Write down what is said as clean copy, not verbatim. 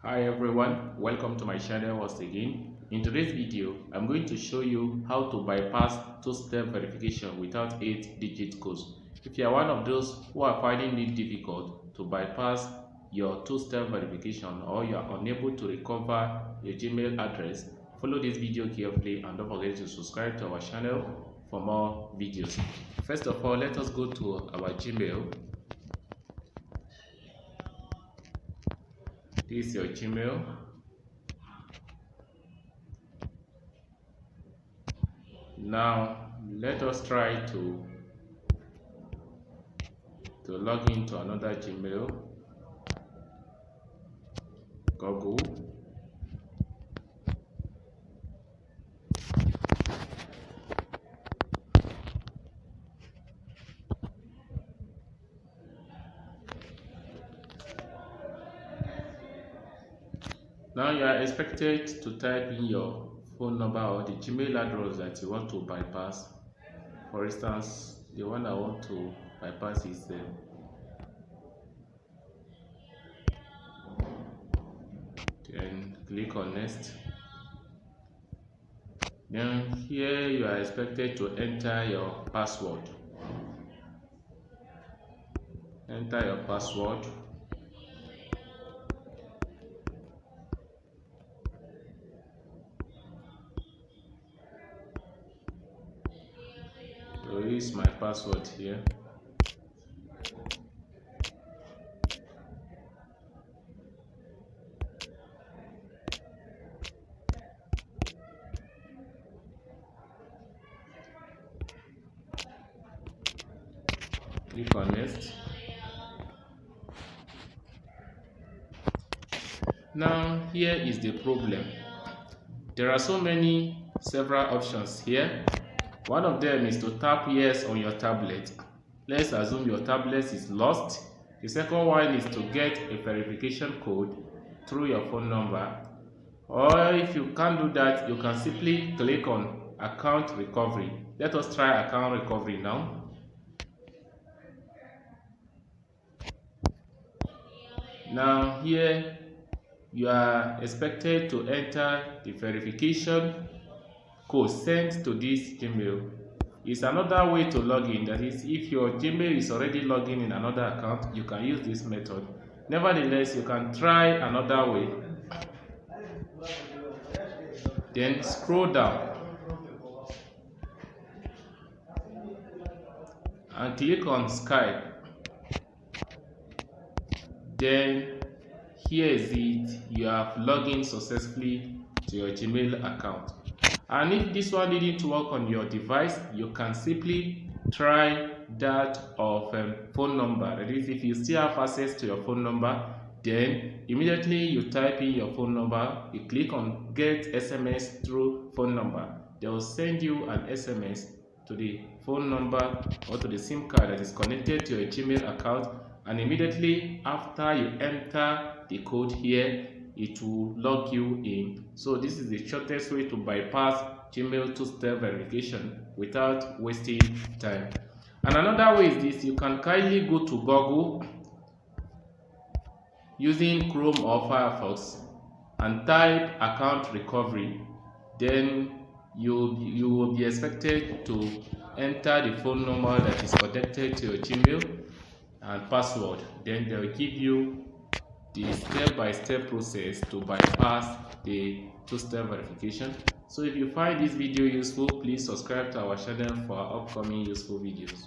Hi everyone, welcome to my channel once again. In today's video, I'm going to show you how to bypass two-step verification without 8-digit codes. If you are one of those who are finding it difficult to bypass your two-step verification, or you are unable to recover your Gmail address, follow this video carefully and don't forget to subscribe to our channel for more videos. First of all, let us go to our Gmail. This is your Gmail. Now let us try to log into another Gmail, Google. Now you are expected to type in your phone number or the Gmail address that you want to bypass. For instance, the one I want to bypass is then click on next. Then here you are expected to enter your password. Enter your password. So this is my password here. Click on next. Now here is the problem. There are several options here. One of them is to tap yes on your tablet. Let's assume your tablet is lost. The second one is to get a verification code through your phone number. Or if you can't do that, you can simply click on account recovery. Let us try account recovery now. Now here you are expected to enter the verification code sent to this Gmail. It's another way to log in. That is, if your Gmail is already logged in another account, you can use this method. Nevertheless, you can try another way. Then scroll down and click on Skype. Then here is it. You have logged in successfully to your Gmail account. And if this one didn't work on your device, you can simply try that of phone number. That is, if you still have access to your phone number, then immediately you type in your phone number, you click on get SMS through phone number. They will send you an SMS to the phone number or to the SIM card that is connected to your Gmail account, and immediately after you enter the code here, it will log you in. So this is the shortest way to bypass Gmail two-step verification without wasting time. And another way is this: you can kindly go to Google using Chrome or Firefox and type account recovery. Then you will be expected to enter the phone number that is connected to your Gmail and password. Then they will give you the step-by-step process to bypass the two-step verification. So if you find this video useful, please subscribe to our channel for our upcoming useful videos.